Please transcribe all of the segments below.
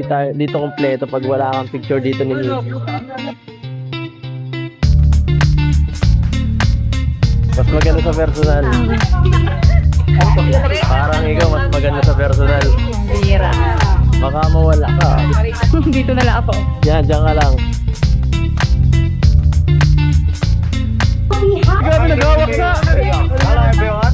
Dito kompleto pag wala kang picture dito ni Mimi. Mas maganda sa personal. Parang ikaw mas maganda sa personal. Bira. Baka mawala ka. Dito na lang ako. Yan, dyan ka lang. Grabe nagawak na! Grabe nagawak.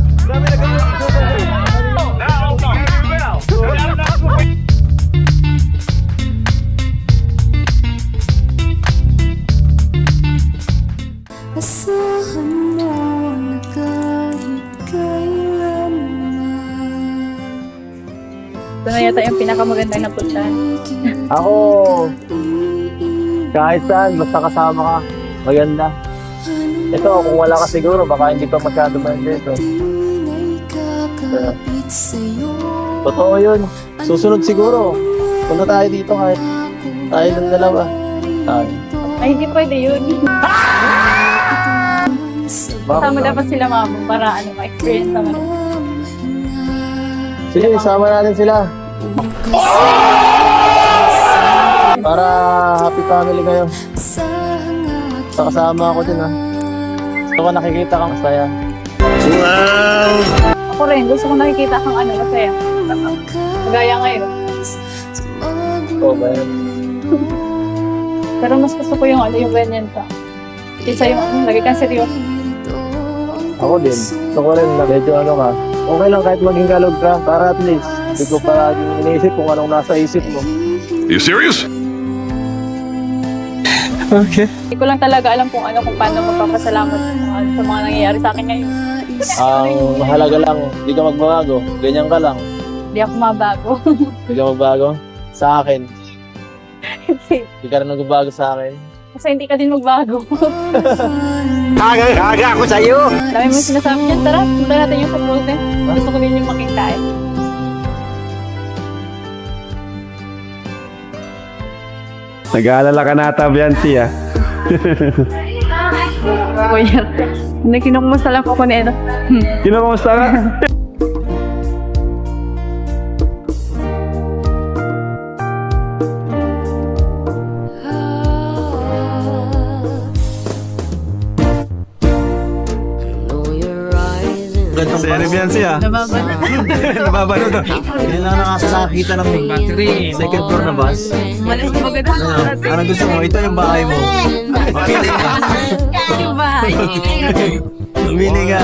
Asahan mo na kahit kailanman. Ito na yata yung pinakamaganda na puntahan. Ako, kahit saan, basta kasama ka, maganda. Ito, kung wala ka siguro, baka hindi pa masyado maganda ito. Totoo yun. Susunod siguro. Punta tayo dito kahit tayo ng dalawa. Tayo. Ay, hindi pwede yun. Kasama dapat sila mama para ma-experience naman. Sige, isama natin sila. Para happy family kayo. Kasama ako din ha. Gusto ko nakikita kang masaya. Wow! Ako rin, gusto ko nakikita kang masaya. Magaya ngayon. Oo ba yan? Pero mas gusto ko yung yung ganyan ka. Kaysa yung lagi kang seryoso. Ako din. Gusto ko rin na medyo ka. Okay lang kahit maging galog ka. Para at least, hindi ko palaging iniisip kung anong nasa isip mo. You serious? Okay. Hindi ko lang talaga alam kung paano magpapasalamat sa mga nangyayari sa akin ngayon. Ang mahalaga lang, hindi ka magbabago. Ganyan ka lang. Hindi ako mabago. Hindi ka magbago. Sa akin. Kasi Hindi ka rin nagbabago sa akin. hindi ka din magbago. Kaga ako sa'yo! Dami mo sinasabi niyan, tara, punta natin yung sa Prote. Gusto ko din yung makita eh. Nag-aalala ka na ata, Biancy, ah. Kuya, kinukumusta lang ako nito. Kinakamusta ka? Seri Biancy, ah. Nababalo to. Hindi lang nakakakita ng second floor na bus. Malamang maganda sa natin. Ano gusto mo? Ito yung bahay mo. Pamili ka. Yung bahay. Pamili ka.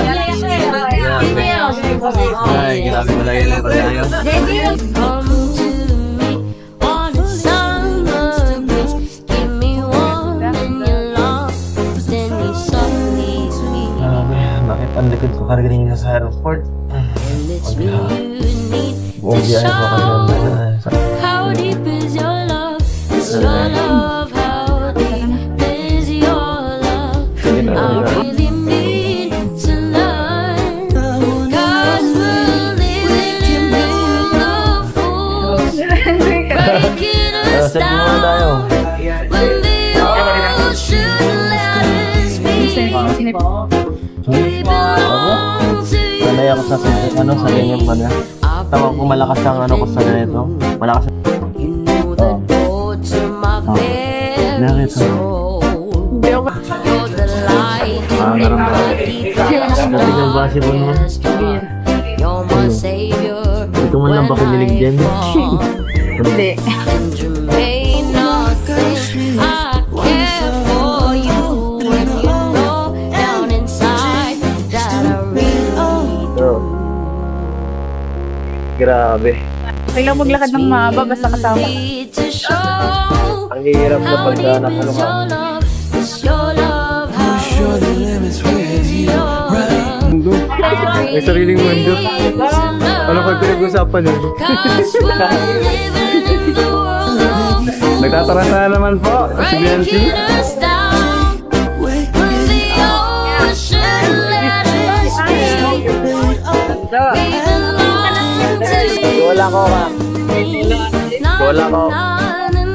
Ay, grabe malayo lang pa tayo. Bakit ang likod ko karagaling na sa airport? Buong biyahe ko kanina sa... How deep is your love? Is your love? How deep is your love? I really need to learn. 'Cause we're living in beautiful, breaking us Set mo muna tayo. down. When the ocean let us be, we belong to you. Sanay ako sa sa ganyan pa na. Tawag ko malakas ang ko sa ganito. Malakas ang... You know that go to my very soul. You're the light in my deepest Kasi yung base mo naman. You're my savior. Ito man lang ba kinilig dyan? Hindi. And you may not think I care for you when you know down inside that I really Bro. Grabe. Kailang maglakad ng mahaba basta kasama. need to show. Ang hirap na How pagka deep nakano is ka. your love? Is your love? How deep is your love? May sariling mundo. Ano pa pinag-usapan yun? 'Cause we're living in the world of fools, Nagtataranta na naman po, si Biancy. breaking us down. When the ocean let us be, we belong to you. Wala ko ka. Wala ko.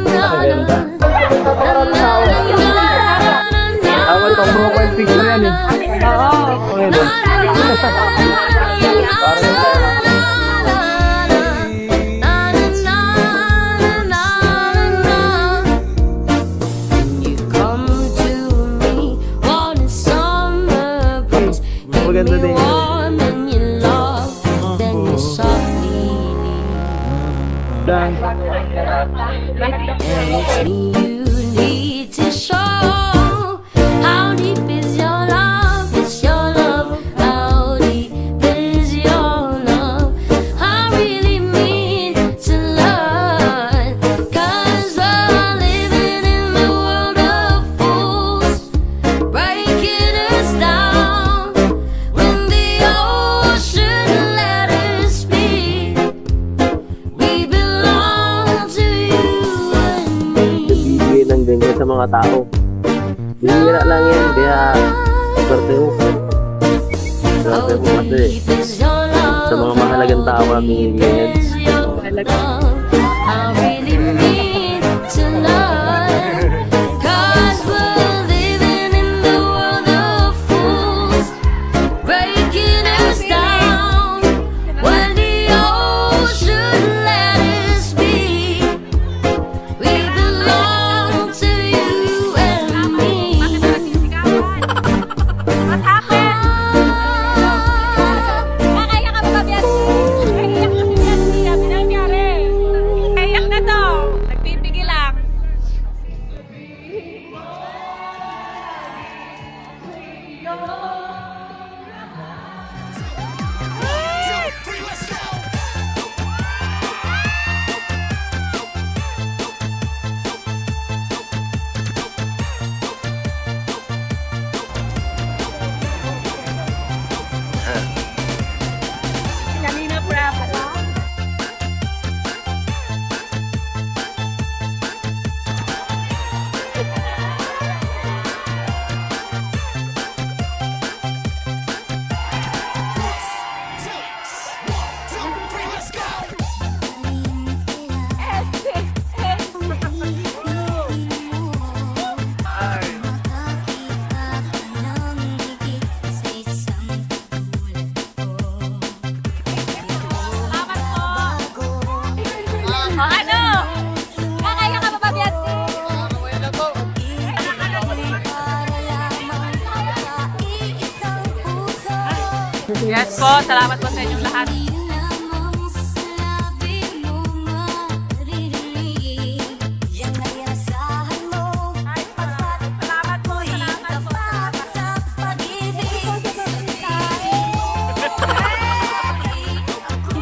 Maganda. Tawag pang profile picture yan eh. Oo. Okay doon. Parang yung tayo. You need to show how deep is your love, is your love, how deep is your love. I really mean to learn, 'cause we're living in the world of fools, breaking us down when the ocean let us be. We belong to you and me. Bibigay ng ganyan sa mga tao. Bihira lang yan, kaya swerte mo. Swerte mo kasi sa mga mahalagang tao kami ganyan. I really mean to learn, 'cause we're living in the world of fools, breaking us down when the ocean let us be. We belong to you and me. What happened? Nakakaya ka ba ba, Biancy? Naiiyak na si Biancy. Sabi na nangyari. Naiiyak na to. Nagpipigil lang. Kanina prep. O ano? Nakakaya ka ba ba, Biancy? Yes po, salamat po sa inyong lahat. Salamat po, salamat po.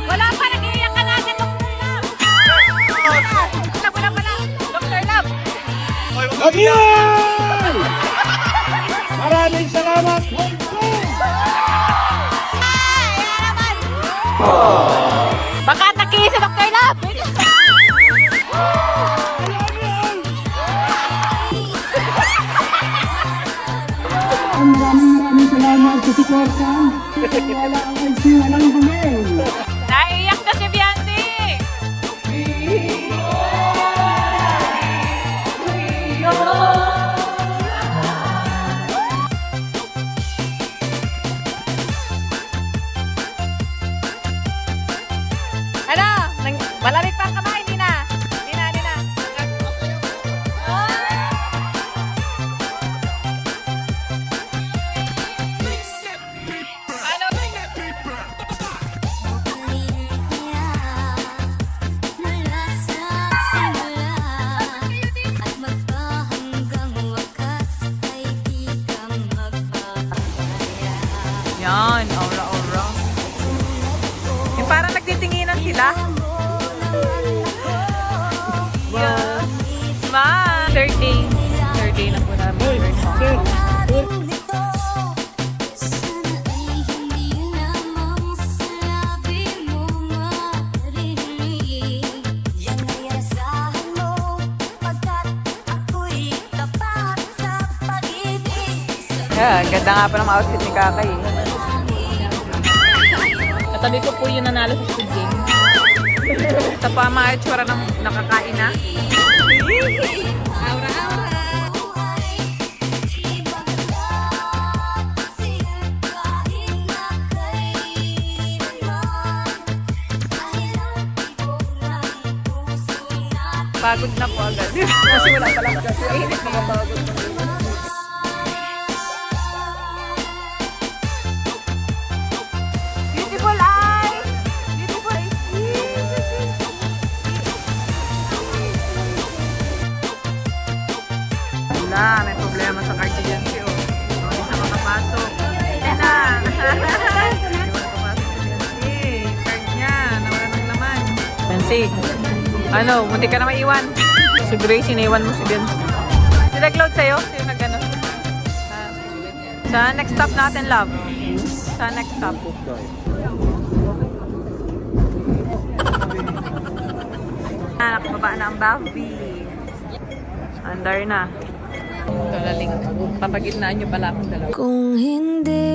Wala pa, nag-iiyak ka natin, Dr. Love. Wala pala, Dr. Love. Maraming salamat! Baka taki si Dr. Love. Maraming salamat sa suporta. Wala ang IC, walang huli. Naiiyak na si Biancy. Ano? Malamig pa ang kamay, hindi na. Hindi na, hindi na. Ano? Yan, aura-aura. Yung parang nagtitinginan sila. Yeah. Ma! Third day na po namin. Yeah, ganda nga pa ng outfit ni Kakay. Katabi ko po yung nanalo sa Squid Game. Ito pa mga itsura ng nakakain na. Aura-aura! Pagod na po agad. Kasi wala pa lang kasi. Ay, hindi ko mapagod. Beautiful eyes! Beautiful eyes! Wala, may problema sa card si Jancy, oh. Hindi siya makapasok. Ayan na! Hindi makapasok si Jancy. Card niya, nawala ng laman. Jancy, ano, munti ka na maiwan. Si Gracie, naiwan mo si Jancy. Si nag-load sa'yo? Sino nag-ano? Sa next stop natin, love. Sa next stop. Nakababa na ang Bambi. Andar na. Kalaling. Papagitnaan nyo pala akong dalawa. Kung hindi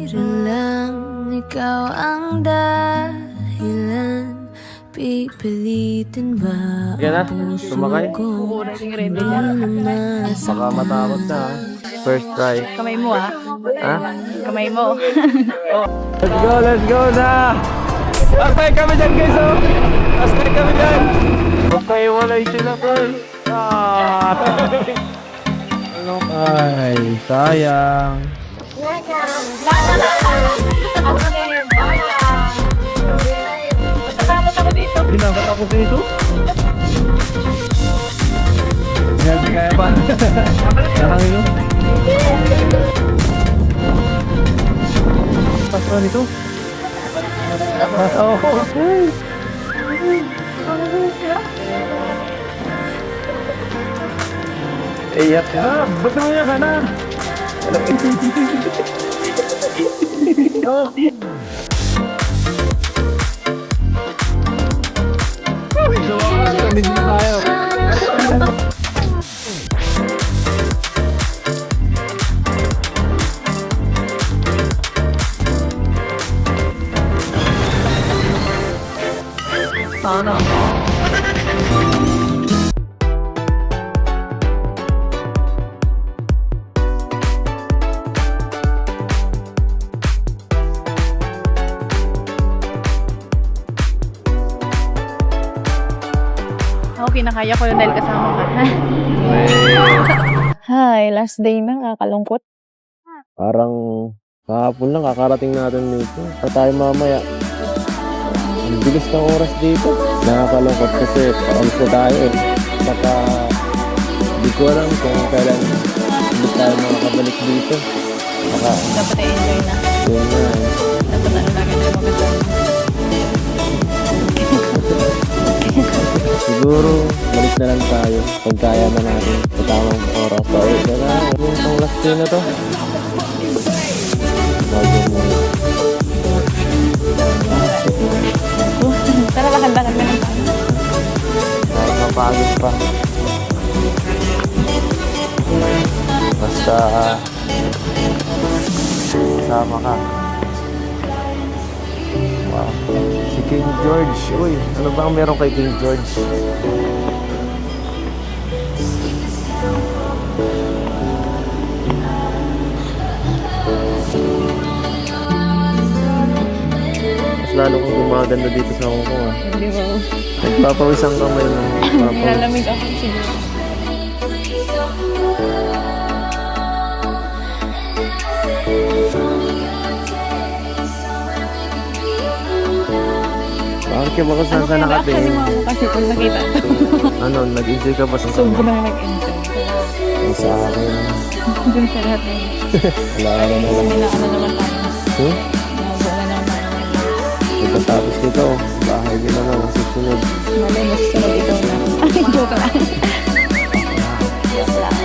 rin lang ikaw ang dahilan, pipilitin ba Yan na, sumakay. Baka matakot na. First try. Kamay mo ah. Ha? Kamay mo. Let's go na! Asay kami dyan guys, oh! Asay kami dyan! Okay, walay sila guys. Ano? Ay, sayang. Binakat ako dito? Hindi kaya pa. Nakangin mo? Pasok nito? Okay. Iyak na. Ba't naman iyak ka na? Hindi na tayo. Sana. Ako kinakaya ko yun dahil kasama ka. Hi, last day na, kakalungkot. Parang kahapon lang kakarating natin dito. Pa tayo mamaya. Ang bilis ng oras dito. Nakakalungkot kasi paalis na tayo eh. Saka hindi ko alam kung kailan hindi tayo makakabalik dito. Saka Dapat i-enjoy na. yun na. Dapat ano lagi tayo maganda. Siguro balik na lang tayo pag kaya na natin sa tamang oras. Pauwi na na. Yung pang last day na to. Bago mo. Tara, lakad-lakad na lang tayo. Kahit mapagod pa. Basta sama ka. Wow. Si King George. Uy, ano ba ang meron kay King George? Mas lalo kong gumaganda dito sa Hong Kong ah. Hindi ba? Nagpapawis ang kamay mo. Nilalamig ako siguro. Bakit ka ba kung saan ka nakatingin? Kasi kung nakita. Ano, nag-enjoy ka ba sa Sobrang nag-enjoy. Ay, sa akin. Dun sa lahat na yun. Wala ka na naman. May naano naman tayo. Hmm? Nabuo na naman tayo. Pagkatapos nito, bahay din naman ang susunod. Malay mo susunod ikaw na. Ay, joke lang. Joke lang.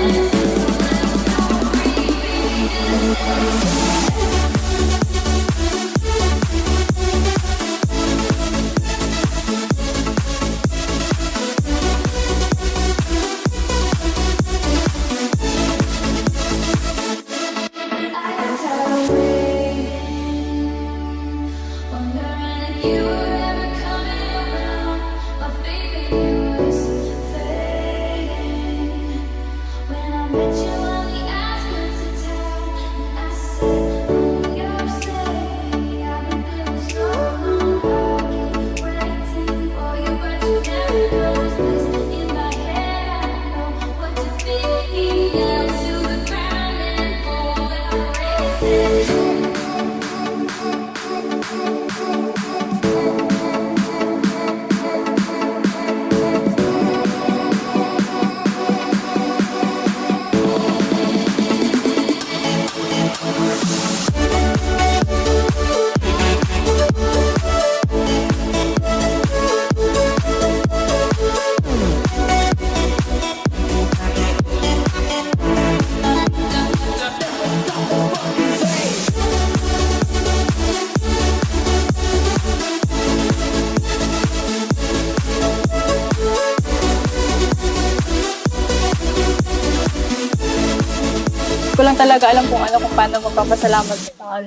ko lang talaga alam kung paano magpapasalamat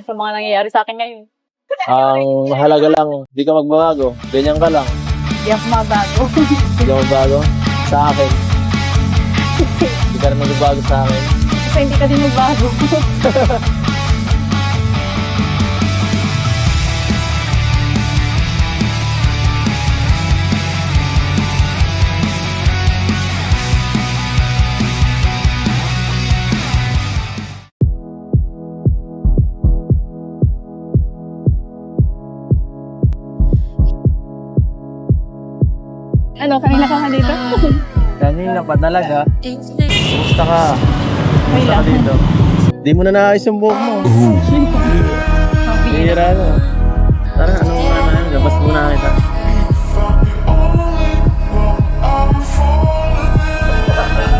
sa mga nangyayari sa akin ngayon. Ang mahalaga lang, di ka magbabago. Ganyan ka lang. Hindi ako mabago. Di ka magbago sa akin. Di ka rin magbabago sa akin. Kasi hindi ka din magbago. Ano, kanina ka nga dito? Kanina pa talaga. Kumusta ka? May lang. Dito. Di mo na naayos yung buhok mo. Hira na. Tara, ano muna na? Labas muna kita.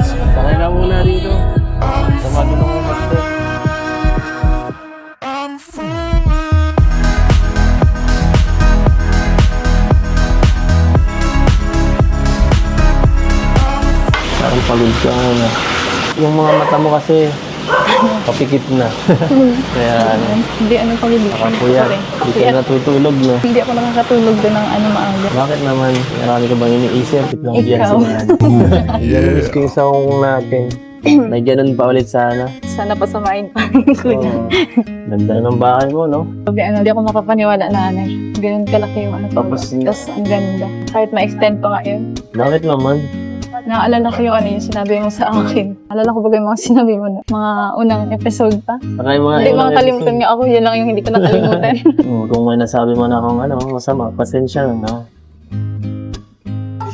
Sakay na muna dito. Samado na mo magto. Parang pagod ka na. Yung mga mata mo kasi kapikit na. Kaya ano, Hindi, pag-ibig. ako yan. Hindi ka natutulog na. Hindi ako nakakatulog doon ng maaga. Bakit naman? Marami ka bang iniisip? Itlang diyan Ikaw. sinahan. Yan ang miss ko yung song natin. May ganun pa ulit sana. Sana pasamain pa rin ko Oo. niya. Ganda ng bahay mo, no? Hindi ako makapaniwala na ganun kalaki yung Tapos, Tapos ang ganda. Kahit ma-extend pa nga yun. bakit naman? Naalala ko yung sinabi mo sa akin. Naalala ko ba yung mga sinabi mo na mga unang episode pa? Saka yung mga Hindi makakalimutan nga ako. Yan lang yung hindi ko nakalimutan. Kung may nasabi mo na akong masama, pasensya na, no?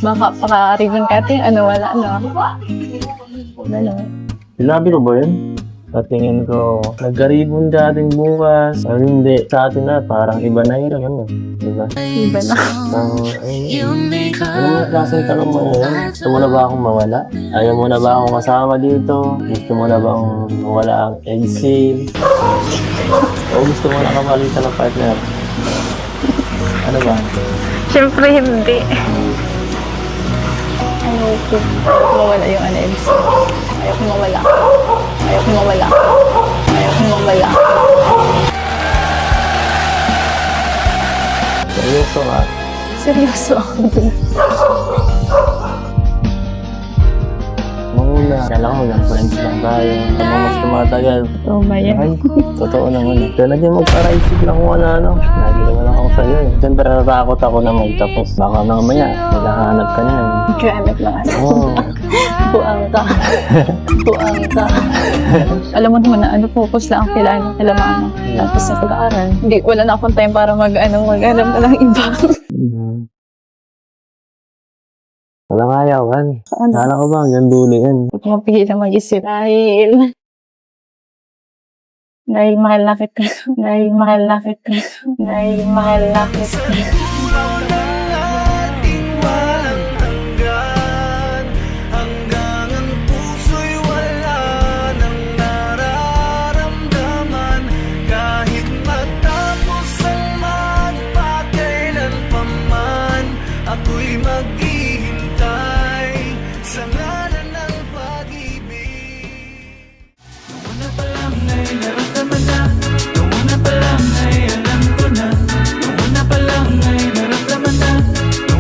Baka paka-ribbon cutting, wala, Wala. Sinabi ko ba yun? Sa tingin ko, nagkaribon dating bukas. Hindi, sa atin na, parang iba na yun, ano? Diba? Iba na. Ano mga klaseng tanong mo yun? Gusto mo na ba akong mawala? Ayaw mo na ba akong kasama dito? Gusto mo na ba akong mawala ang exhale? O gusto mo na kamalitan ng partner? Ano ba? Siyempre hindi. Ayoko mawala yung MC. Ayoko mawala. Ayoko mawala. Ayoko mawala. Seryoso nga. Seryoso ako dun. Muna, kala ko nag-friends lang tayo. Habang mas tumatagal. Ito ba yan? Ay, totoo naman eh. Kaya naging magparaisip lang kung ano. Lagi naman ako sa'yo eh. Siyempre natatakot ako na magtapos. Baka mamaya, maghahanap ka niyan. Gamit lang. Oo. Buang ka. Buang ka. Alam mo naman na focus lang ang kailangan ng kailangan. Tapos sa pag-aaral. Hindi, wala na akong time para mag-alam na lang iba. Walang ayawan. Ano? Kala ko ba hanggang dulo yan? Huwag mo pigilan mag-isip. Dahil makalakit ka. Dahil makalakit ka. Dahil makalakit ka.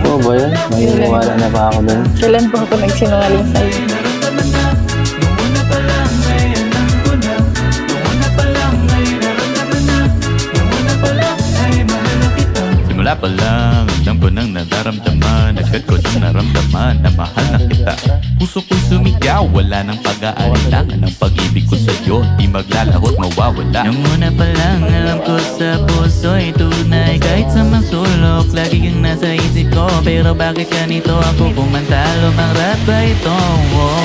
Oo ba yan? Maniniwala na ba ako dun? Kailan po ako nagsinungaling sa'yo? Simula pa lang, alam ko nang nararamdaman. Agad ko nang naramdaman na mahal na kita. Puso ko'y sumigaw, wala nang pag-aalinlangan. Ang pag-ibig ko sa'yo, di maglalahot mawawala. Nung una pa lang, alam ko sa puso'y tunay. Kahit sa mga sulok, lagi kang nasa isip ko. Pero bakit ganito ako kung mantalo? Mang rap ba ito? Oh.